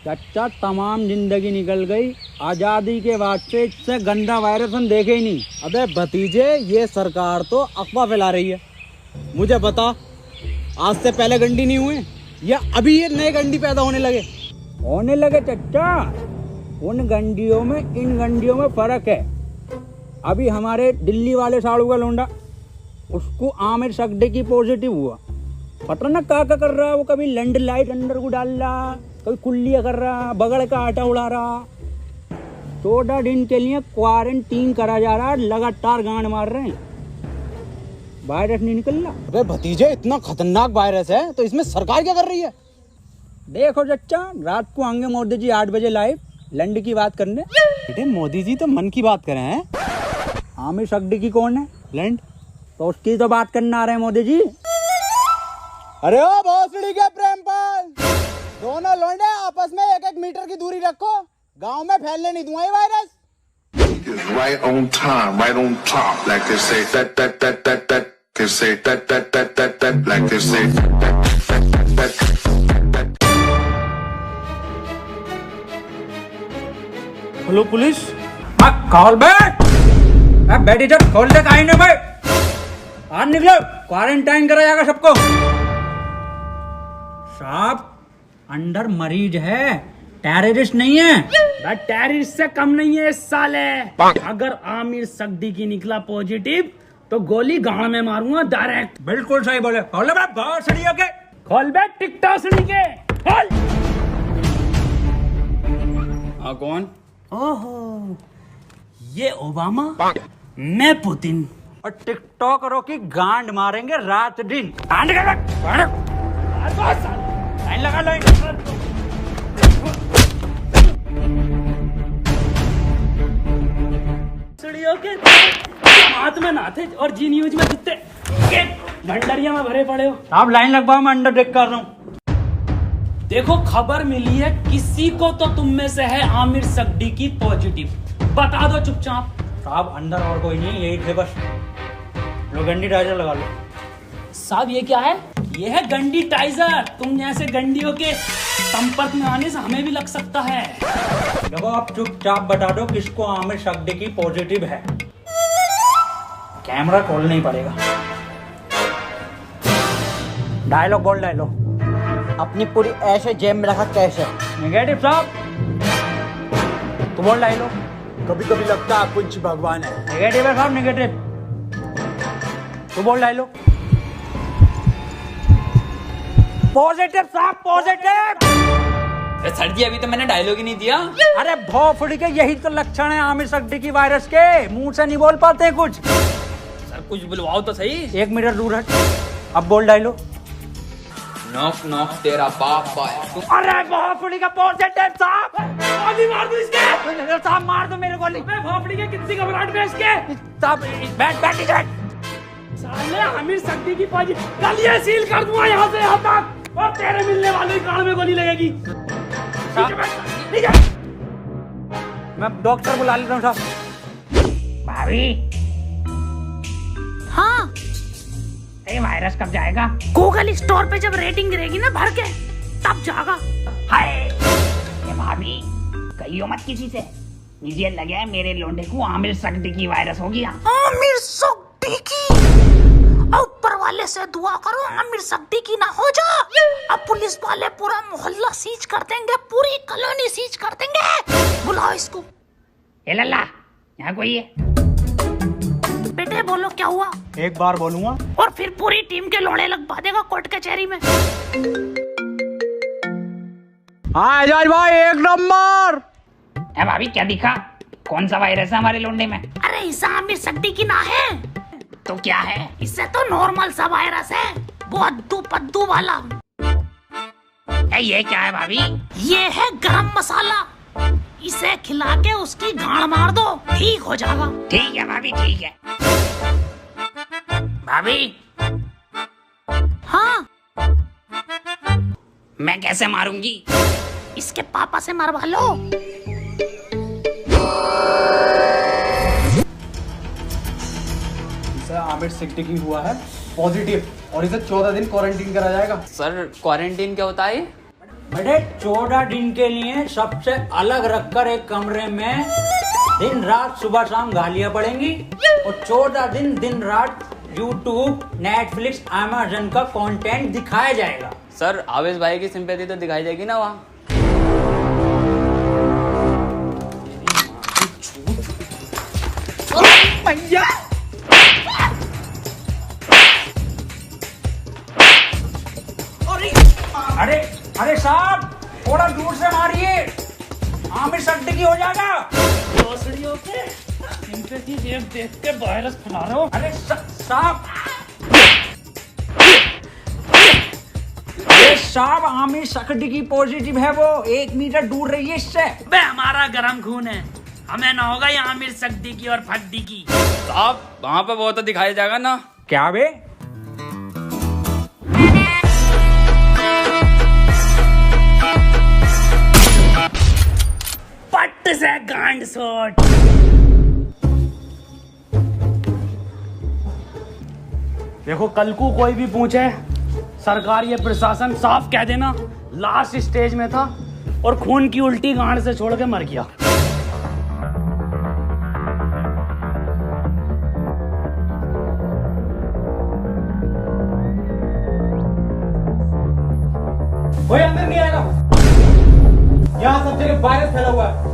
चाचा तमाम जिंदगी निकल गई, आजादी के बाद से इससे गंदा वायरस हम देखे ही नहीं। अबे भतीजे, ये सरकार तो अफवाह फैला रही है। मुझे बता, आज से पहले गंडी नहीं हुए या अभी ये नए गंडी पैदा होने लगे चाचा। उन गंडियों में इन गंडियों में फर्क है। अभी हमारे दिल्ली वाले साड़ू का लोंडा, उसको आमिर सकदे की पॉजिटिव हुआ। पता ना क्या कर रहा है वो, कभी लैंड लाइट अंदर को डाल रहा, कभी कुल्लियाँ कर रहा, बगड़ का आटा उड़ा रहा। 14 दिन के लिए क्वारंटीन करा जा रहा है, लगातार गांड मार रहे हैं, वायरस नहीं निकल रहा। अबे भतीजे, इतना खतरनाक वायरस है तो इसमें सरकार क्या कर रही है? देखो चच्चा, रात को आएंगे मोदी जी 8 बजे लाइव लैंड की बात करने। बेटे, मोदी जी तो मन की बात करें हैं। आमिर सकदी की कौन है? लैंड तो उसकी तो बात करने आ रहे हैं मोदी जी। अरे ओ भोसड़ी के प्रेमपाल, दोनों लौंडे आपस में 1-1 मीटर की दूरी रखो, गांव में फैलने नहीं दूंगा ये virus. Right on time, right on top, like they say that, they say that, like they say that. Hello police. खोल बैठ इधर, खोल दे काहे भाई। आज निकलो, क्वारंटाइन करा जाएगा सबको। साहब, अंदर मरीज है, टेररिस्ट नहीं है। टेररिस्ट से कम नहीं है इस साले। अगर आमिर सकदी की निकला पॉजिटिव तो गोली गाड़ में मारूंगा डायरेक्ट। बिल्कुल सही बोले। खोल बे भोसड़ी के। खोल बे टिकटॉक से के खोल। कौन? ओहो, ये ओबामा, मैं पुतिन। और टिकटॉकरों की गांड मारेंगे रात दिन। लाइन लगा लो। के हाथ में ना थे और जी न्यूज में जितने भंडरिया में भरे पड़े हो। आप लाइन लगवाओ, मैं अंडर टेक कर रहा हूँ। देखो, खबर मिली है किसी को तो तुम में से है आमिर सकदी की पॉजिटिव, बता दो चुपचाप। साहब, अंदर और कोई नहीं, यही थे बस। लो गंडी टाइजर लगा लो। साहब, ये क्या है? ये है गंडी टाइजर। तुम जैसे गंडियों के संपर्क में आने से हमें भी लग सकता है। देखो, आप चुपचाप बता दो किसको आमिर सकदी की पॉजिटिव है। कैमरा खोल नहीं पड़ेगा। डायलॉग बोल, डायलॉग। अपनी पूरी ऐसे जेब में रखा कैसे? नेगेटिव साहब, तो बोल डायलॉग। कभी कभी लगता है कुछ भगवान है। नेगेटिव है साहब, नेगेटिव। तो बोल डायलॉग। पॉजिटिव साहब, पॉजिटिव। सर जी, अभी तो मैंने डायलॉग ही नहीं दिया। अरे भोफड़ी के, यही तो लक्षण है आमिर सकदी की वायरस के। मुंह से नहीं बोल पाते हैं कुछ। सर, कुछ बुलवाओ तो सही। 1 मीटर दूर हट। अब बोल डायलॉग। नॉक नॉक तेरा बाप आया। अरे भोफड़ी का पॉजिटिव साहब। गोली मार दो इसके। साहब, मार दो मेरे गोली। मैं भोपड़ी के कितनी घबराहट में इसके। साहब, बैठ इधर। साले आमिर सकदी की पॉजिटिव, कल ये सील कर दूंगा यहाँ से यहाँ तक, और तेरे मिलने वाले कान में गोली लगेगी। मैं डॉक्टर बुला लेता हूँ साहब। भाभी, हाँ, ये वायरस कब जाएगा? गूगल स्टोर पे जब रेटिंग गिरेगी ना भर के, तब जाएगा। हाय, ये भाभी कहियो मत किसी से। मुझे लगा है मेरे लोंडे को आमिर सकदी की वायरस हो गया। आमिर सकदी की? ऊपर वाले से दुआ करो आमिर सकदी की ना हो जा। अब पुलिस वाले पूरा मोहल्ला सीज कर देंगे, पूरी कॉलोनी सीज कर देंगे। बुलाओ इसको। ए लल्ला, यहाँ कोई है? बेटे बोलो क्या हुआ? एक बार बोलूंगा और फिर पूरी टीम के लोड़े लगवा देगा कोर्ट कचहरी में। हाँ एजाज भाई, 1 नंबर। ए भाभी, क्या दिखा? कौन सा वायरस है हमारे लोंडे में? अरे इसे आमिर सकदी की ना है तो क्या है? इससे तो नॉर्मल सा वायरस है, वो अद्दू पद्दू वाला। ये क्या है भाभी? ये है गरम मसाला। इसे खिला के उसकी गांड मार दो, ठीक हो जाएगा। ठीक है भाभी, ठीक है। भाभी, हाँ, मैं कैसे मारूंगी? इसके पापा से मरवा लो। आमिर सकदी की हुआ है पॉजिटिव और इसे 14 दिन क्वारंटीन करा जाएगा। सर, क्वारंटीन क्या होता है? बेटे 14 दिन के लिए सबसे अलग रखकर एक कमरे में दिन रात सुबह शाम गालियां पड़ेंगी और 14 दिन रात यूट्यूब, नेटफ्लिक्स, अमेज़न का कंटेंट दिखाया जाएगा। सर आवेश भाई की सिंपैथी तो दिखाई जाएगी ना वहाँ। भैया अरे अरे साहब थोड़ा दूर से मारिए, आमिर सिद्दीकी हो जाएगा। भोसड़ियों के सिंपैथी देख के वायरस फैला रहे हो। अरे साहब ये साहब आमिर सिद्दीकी पॉजिटिव है, वो 1 मीटर दूर रहिए इससे। बे हमारा गरम खून है, हमें ना होगा ये आमिर सिद्दीकी और फद्दीकी। साहब वहाँ पे वो तो दिखाया जाएगा ना। क्या बे? पट्ट से गांड शॉट। देखो कल को कोई भी पूछे, सरकार ये प्रशासन साफ कह देना लास्ट स्टेज में था और खून की उल्टी गांड से छोड़ के मर गया। कोई अंदर नहीं आएगा, यहाँ सब जगह वायरस फैला हुआ है।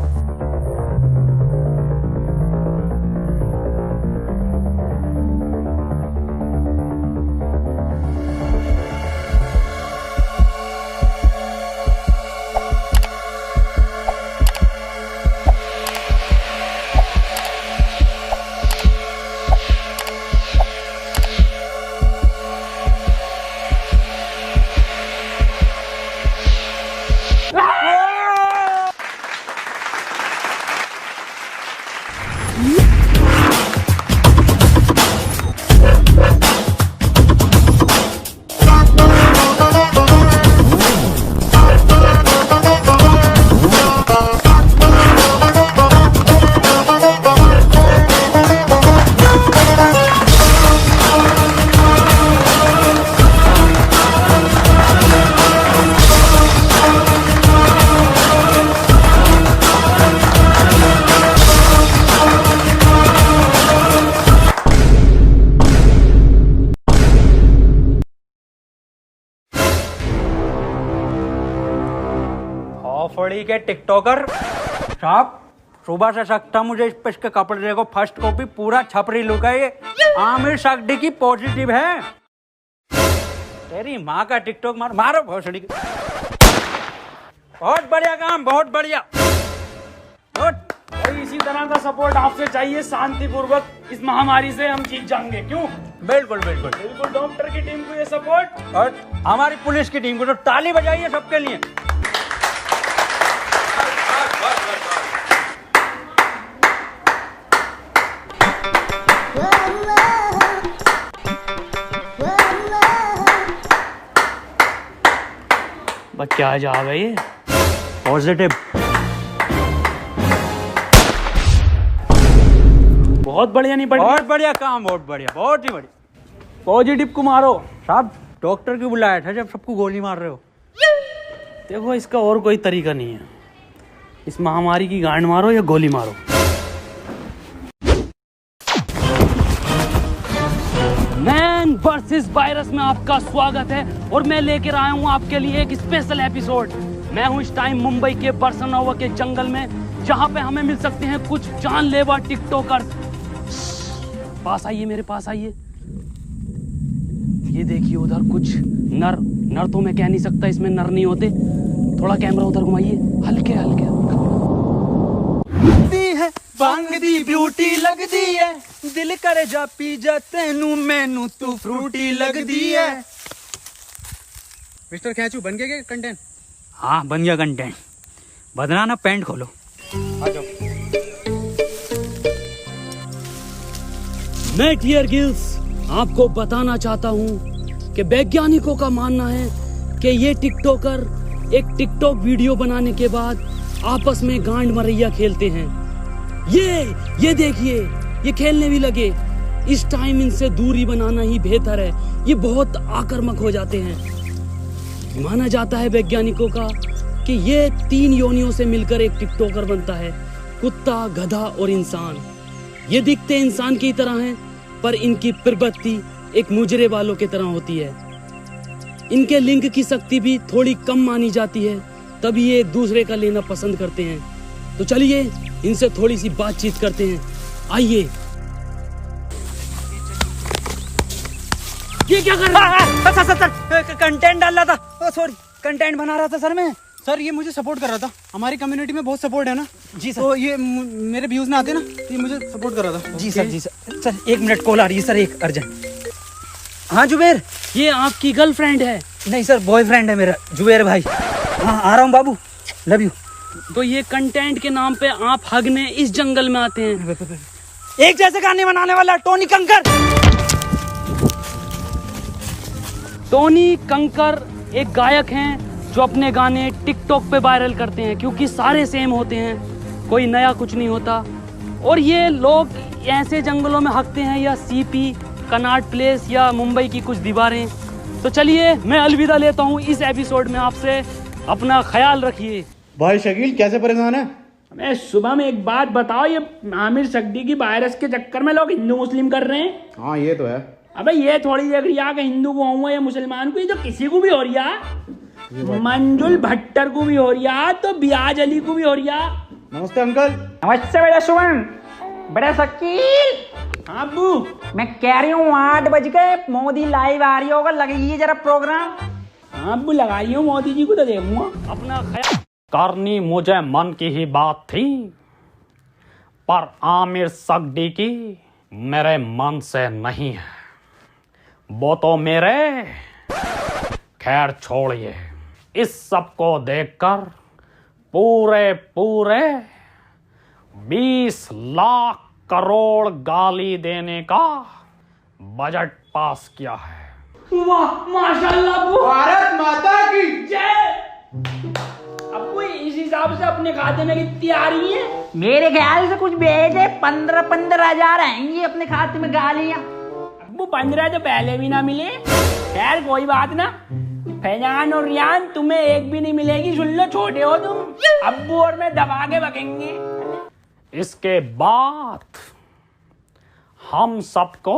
फड़ी के टिकटॉकर साहब, सुबह से सकता मुझे इस के कपड़े देखो, फर्स्ट कॉपी पूरा छपरी लुक है ये। आमिर सिद्दीकी पॉजिटिव है। तेरी माँ का टिकटॉक मारो भोसड़ी के। बहुत बढ़िया काम, बहुत बढ़िया। भाई इसी तरह का सपोर्ट आपसे चाहिए, शांतिपूर्वक इस महामारी से हम जीत जाएंगे। क्यों? बिल्कुल बिल्कुल बिल्कुल। डॉक्टर की टीम को ये सपोर्ट और हमारी पुलिस की टीम को तो ताली बजाइए सबके लिए। बस क्या जा गई पॉजिटिव। बहुत बढ़िया। नहीं बहुत बढ़िया काम, बहुत बढ़िया, बहुत ही बढ़िया। पॉजिटिव को मारो साहब, डॉक्टर क्यों बुलाया था जब सबको गोली मार रहे हो? देखो इसका और कोई तरीका नहीं है, इस महामारी की गांड मारो या गोली मारो। मैन वर्सेस वायरस में आपका स्वागत है और मैं लेकर आया हूं आपके लिए एक स्पेशल एपिसोड। मैं हूं इस टाइम मुंबई के बरसनोवा के जंगल में, जहां पे हमें मिल सकते हैं कुछ जानलेवा टिकटॉकर। पास आइए, मेरे पास आइए। ये देखिए उधर कुछ नर तो मैं कह नहीं सकता, इसमें नर नहीं होते। थोड़ा कैमरा उधर घुमाइए, हल्के हल्के। बांग दी ब्यूटी लगदी है, दिल करे जा पी जा तेनू मैनू तू फ्रूटी लगदी है। मिस्टर खैचू बन गया कंटेंट? हाँ बन गया कंटेंट। बदना ना, पैंट खोलो। आ जाओ। मैं क्लियर गिल्स आपको बताना चाहता हूं कि वैज्ञानिकों का मानना है कि ये टिकटॉकर एक टिकटॉक वीडियो बनाने के बाद आपस में गांड मरैया खेलते हैं। ये देखिए, ये खेलने भी लगे। इस टाइम इनसे दूरी बनाना ही बेहतर है, ये बहुत आक्रामक हो जाते हैं। माना जाता है वैज्ञानिकों का कि ये 3 योनियों से मिलकर एक टिकटॉकर बनता है, कुत्ता, गधा और इंसान। ये दिखते इंसान की तरह हैं, पर इनकी प्रवृत्ति एक मुजरे वालों की तरह होती है। इनके लिंग की शक्ति भी थोड़ी कम मानी जाती है, तभी ये एक दूसरे का लेना पसंद करते हैं। तो चलिए इनसे थोड़ी सी बातचीत करते हैं, आइए। ये क्या कर रहा है? सर कंटेंट डाल रहा था, सॉरी कंटेंट बना रहा था सर मैं। सर ये मुझे सपोर्ट कर रहा था, हमारी कम्युनिटी में बहुत सपोर्ट है ना जी सर। तो ये मेरे व्यूज ना आते ना, तो ये मुझे सपोर्ट कर रहा था। जी सर, जी सर। सर 1 मिनट कॉल आ रही है सर, एक अर्जेंट। हाँ जुबेर। ये आपकी गर्लफ्रेंड है? नहीं सर, बॉयफ्रेंड है मेरा, जुबेर भाई। हाँ आ रहा हूँ बाबू, लव यू। तो ये कंटेंट के नाम पे आप हगने इस जंगल में आते हैं? एक जैसे गाने बनाने वाला टोनी कंकर। टोनी कंकर एक गायक हैं जो अपने गाने टिकटॉक पे वायरल करते हैं, क्योंकि सारे सेम होते हैं, कोई नया कुछ नहीं होता। और ये लोग ऐसे जंगलों में हकते हैं, या सीपी, कनॉट प्लेस या मुंबई की कुछ दीवारें। तो चलिए मैं अलविदा लेता हूँ इस एपिसोड में आपसे। अपना ख्याल रखिए। भाई शकील कैसे परेशान है? मैं सुबह में एक बात बताओ, ये आमिर सक्दी की वायरस के चक्कर में लोग हिंदू मुस्लिम कर रहे हैं। हाँ ये तो है। अबे ये थोड़ी देख रही है कि हिंदू को हुआ या मुसलमान को, ये तो किसी को भी हो रही है। मंजुल भट्टर को भी हो रही है, तो बियाज अली को भी हो रही है। नमस्ते अंकल। नमस्ते बेटा सुमन। बड़ा शकील। हाँ अब्बू। मैं कह रही हूँ 8 बज गए, मोदी लाइव आ रही होगा, लगाइए जरा प्रोग्राम। हाँ अब्बू लगाई हूँ, मोदी जी को तो देखूंगा। अपना ख्याल करनी मुझे मन की ही बात थी, पर आमिर सक्दी की मेरे मन से नहीं है। वो तो मेरे, खैर छोड़िए। इस सब को देखकर पूरे 20 लाख करोड़ गाली देने का बजट पास किया है। वाह माशाल्लाह अब्बू। भारत माता की जय। अब्बू इस हिसाब से अपने खाते में कितनी आ रही है? मेरे ख्याल से कुछ भेजे 15 हजार आएंगी अपने खाते में गालियां। अब्बू 15 तो पहले भी ना मिले। खैर कोई बात ना, फैजान और रियान तुम्हें एक भी नहीं मिलेगी, सुन लो, छोटे हो तुम। अब्बू और मैं दबा के बकेंगे। इसके बाद हम सबको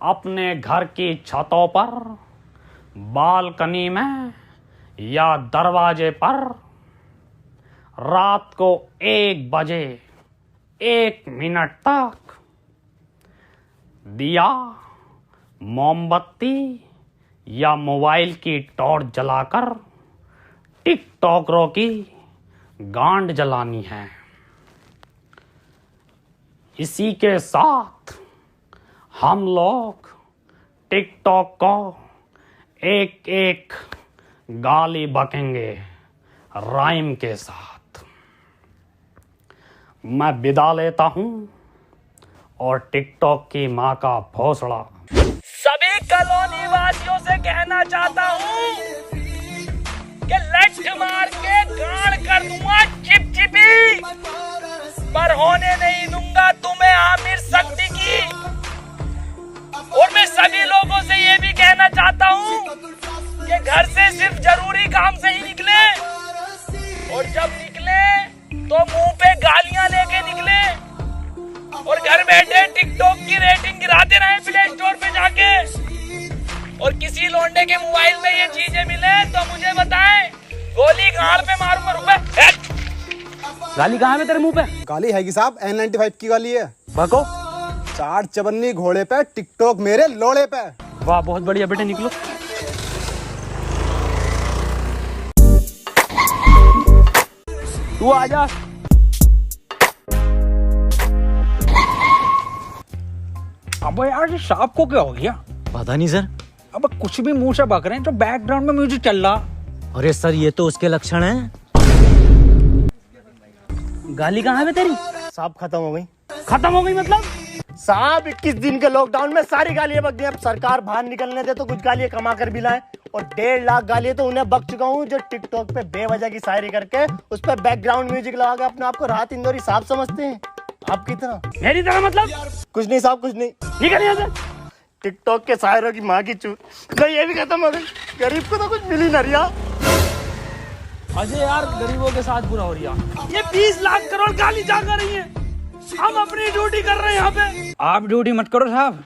अपने घर की छतों पर, बालकनी में या दरवाजे पर रात को 1 बजे 1 मिनट तक दिया, मोमबत्ती या मोबाइल की टॉर्च जलाकर टिकटॉकरों की गांड जलानी है। इसी के साथ हम लोग टिकटॉक को एक गाली बकेंगे राइम के साथ। मैं विदा लेता हूं और टिकटॉक की मां का भोसड़ा सभी कॉलोनी वासियों से कहना चाहता हूं कि लठ मार के गाड़ कर दूंगा चिपचिपी, पर होने नहीं दूंगा तुम्हें आमिर सक्दी की। और मैं सभी लोगों से ये भी कहना चाहता हूँ कि घर से सिर्फ जरूरी काम से ही निकले, और जब निकले तो मुंह पे गालियां लेके निकले, और घर बैठे टिकटॉक की रेटिंग गिराते रहे प्ले स्टोर पे जाके। और किसी लोंडे के मोबाइल में ये चीजें मिले तो मुझे बताएं, गोली गाल पे मारूंगा। रुपए गाली कहाँ है तेरे मुंह पे? गाली है कि साहब N95 की गाली है। बको। 4 चवन्नी घोड़े पे, टिकटॉक मेरे लोड़े पे। वाह बहुत बढ़िया बेटे, निकलो। तू आजा। अब यार ये सांप को क्या हो गया? पता नहीं सर। अब कुछ भी मुंह से बक रहे हैं, तो बैकग्राउंड में म्यूजिक चल रहा। अरे सर ये तो उसके लक्षण हैं। गाली कहाँ है तेरी? साहब खत्म हो गई। खत्म हो गई मतलब? साहब 21 दिन के लॉकडाउन में सारी गालियां बक गई। अब सरकार बाहर निकलने दे तो कुछ गालियां कमा कर भी लाए, और 1.5 लाख गालियां तो उन्हें बक चुका हूँ जो टिकटॉक पे बेवजह की शायरी करके उस पर बैकग्राउंड म्यूजिक लगा के अपने आप को राहत इंदौरी साहब समझते हैं। आपकी तरह। मेरी तरह मतलब? कुछ नहीं साहब, कुछ नहीं। निकल यहाँ से। टिकटॉक के शायरों की माँ की चूत। नहीं ये भी खत्म हो गई, गरीब को तो कुछ मिली ना रिया। अजय यार गरीबों के साथ बुरा हो रहा। ये 20 लाख करोड़ गाली जा कर रही है, हम अपनी ड्यूटी कर रहे हैं यहाँ पे। आप ड्यूटी मत करो साहब,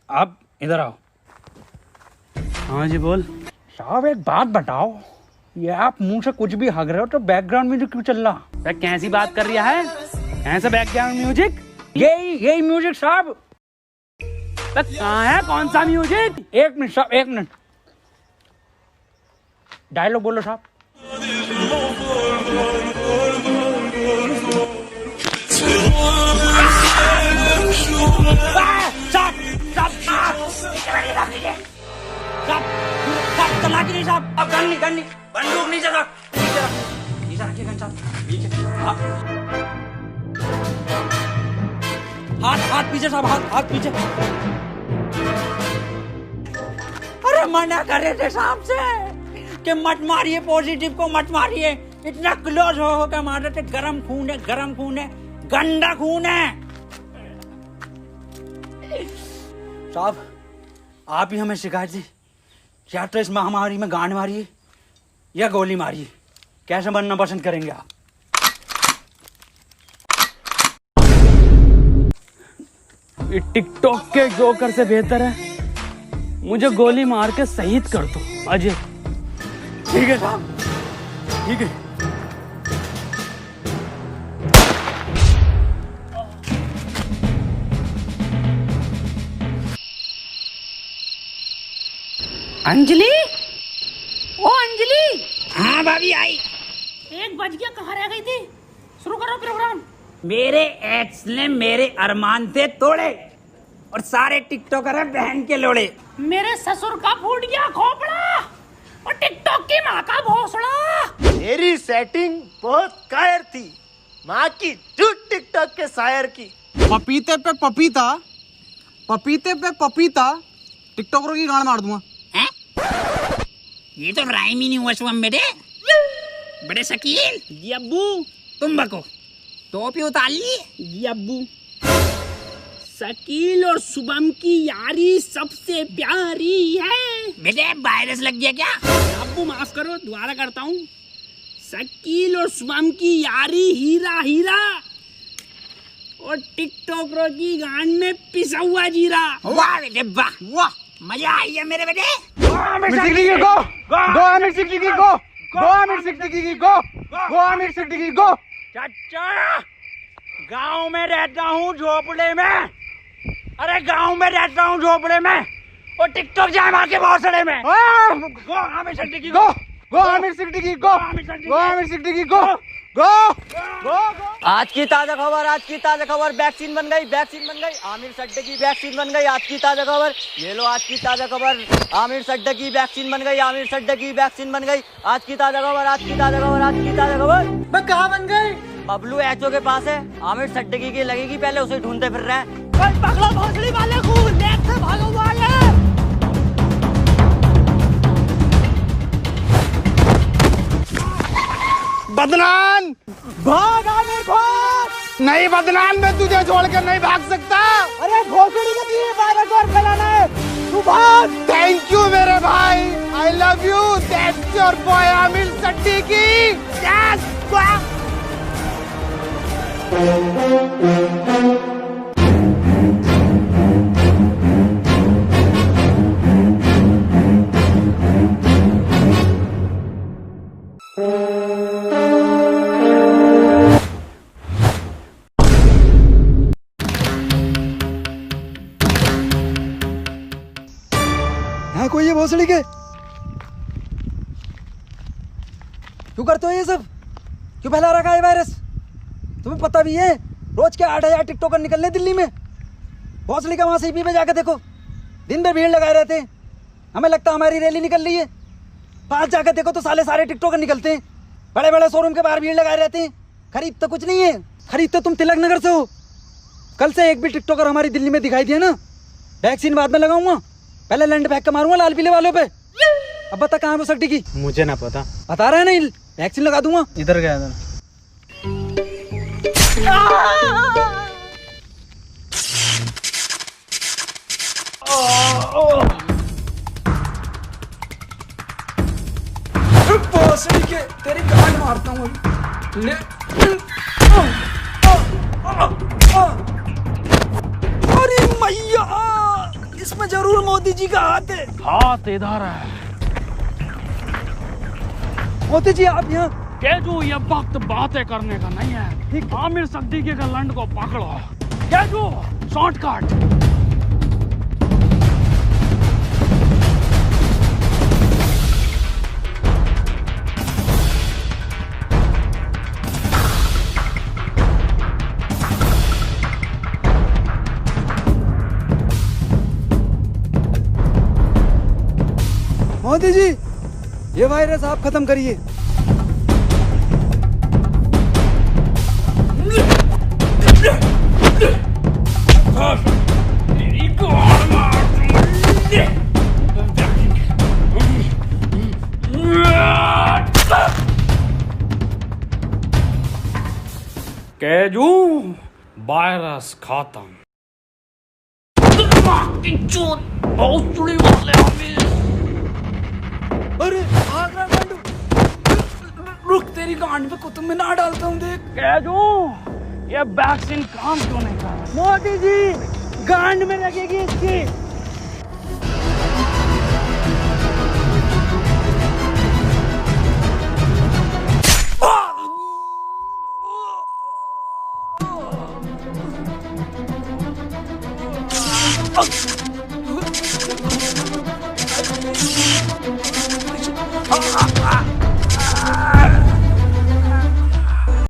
आप इधर आओ। हाँ जी बोल। साहब एक बात बताओ, ये आप मुंह से कुछ भी हग रहे हो तो बैकग्राउंड म्यूजिक क्यों चल रहा? कैसी बात कर रहा है? ऐसा बैकग्राउंड म्यूजिक? यही म्यूजिक साहब। कहाँ है, कौन सा म्यूजिक? एक मिनट साहब, एक मिनट। डायलॉग बोलो साहब। अब गन नहीं बंदूक नीचे रख, नीचे रखिए गन साहब, नीचे। हाथ पीछे साहब, हाथ पीछे। अरे मना करे थे साहब से कि मत मारिए, पॉजिटिव को मत मारिए। इतना क्लोज हो के मार रहे थे। गरम खून है, गंदा खून है। साहब आप ही हमें शिकायत दी, या तो इस महामारी में गांड मारिए या गोली मारिए, कैसे बनना पसंद करेंगे आप? ये टिकटॉक के जोकर से बेहतर है मुझे गोली मार के शहीद कर दो अजय। ठीक है साहब, ठीक है। अंजलि, ओ अंजलि। हाँ भाभी आई। 1 बज गया, कहाँ रह गई थी? शुरू करो प्रोग्राम। मेरे एक्स ने मेरे अरमान थे तोड़े और सारे टिकटॉकर हैं बहन के लोड़े। मेरे ससुर का फूट गया खोपड़ा और टिकटॉक की माँ का भोसड़ा। मेरी सेटिंग बहुत कायर थी, माँ की झूठ टिकटॉक के शायर की। पपीते पे पपीता, पपीते पे पपीता, टिकटॉकरों की गांड मार दूंगा। ये तो राइम ही नहीं हुआ शुभम बेटे। बड़े शकील जी अब्बू। तुम बको, टोपी उतार ली जी अब्बू। शकील और शुभम की यारी सबसे प्यारी है। बेटे वायरस लग गया क्या? अब्बू माफ करो, दोबारा करता हूँ। शकील और शुभम की यारी हीरा हीरा और टिकटॉकरों की गांड में पिसा हुआ जीरा। वाह बेटे वाह, वाह मजा आई है मेरे बेटे। चाचा गांव में रहता हूँ झोपड़े में, अरे गांव में रहता हूँ झोपड़े में और टिकटॉक जाए मार के भौसड़े में। गो आमिर सिद्दीकी गो, गो आमिर सिद्दीकी गो, गो आमिर सिद्दीकी गो, गो गो। आज की ताजा खबर, वैक्सीन बन गई, आमिर सिद्दीकी वैक्सीन बन गई। आज की ताजा खबर, ये लो आज की ताजा खबर, आमिर सिद्दीकी वैक्सीन बन गई, आज की ताजा खबर। मैं कहाँ बन गई? बबलू एचओ के पास है, आमिर सिद्दीकी की लगेगी, पहले उसे ढूंढते फिर रहे हैं। पकड़ो भोसड़ी वाले को, लेक से भागा हुआ है। बदनाम भाग, आमिर भाग। नहीं बदनाम, मैं तुझे छोड़कर नहीं भाग सकता। अरे घोसड़ी का दिए वायरस और फैलाना है, तू भाग। थैंक यू मेरे भाई, I love you, that's your boy Aamir Siddiqui. Yes यहाँ कोई है भोसड़ी के? क्यों करते हो ये सब? क्यों फैला रखा है वायरस? तुम्हें पता भी है रोज के 8,000 टिकटॉकर निकलने दिल्ली में। भोसड़ी का वहां सीपी पे जाकर देखो, दिन भर भीड़ लगाए रहते हैं। हमें लगता है हमारी रैली निकल रही है। पास जाकर देखो तो सारे टिकटॉकर निकलते हैं। बड़े बड़े शोरूम के बाहर भीड़ लगाए रहते हैं। खरीद तो कुछ नहीं है, खरीद तो तुम तिलक नगर से हो। कल से एक भी टिकटॉकर हमारी दिल्ली में दिखाई दिया ना, वैक्सीन बाद में लगाऊंगा, पहले लंड फेंक के मारूंगा लाल पीले वालों पे। अब बता कहाँ है वो सिद्दीकी? मुझे ना पता। बता रहा है नहीं, वैक्सीन लगा दूंगा। इधर गया था। भोसड़ी के तेरी गांड मारता हूँ ले। अरे मैया, इसमें जरूर मोदी जी का हाथ है। हाथ इधर है। मोदी जी आप यहाँ। केजू, ये वक्त बातें करने का नहीं है। आमिर सिद्दीकी के लंड को पकड़ो। केजू, शॉर्टकट। मोदी जी, ये वायरस आप खत्म करिए। केजू, वायरस खत्म। अरे भाग रहा गांडू। रुक, तेरी गांड पे कुतुब मीनार डालता हूँ देख। केजू, ये वैक्सीन काम क्यों नहीं कर रहा? मोदी जी, गांड में लगेगी इसकी।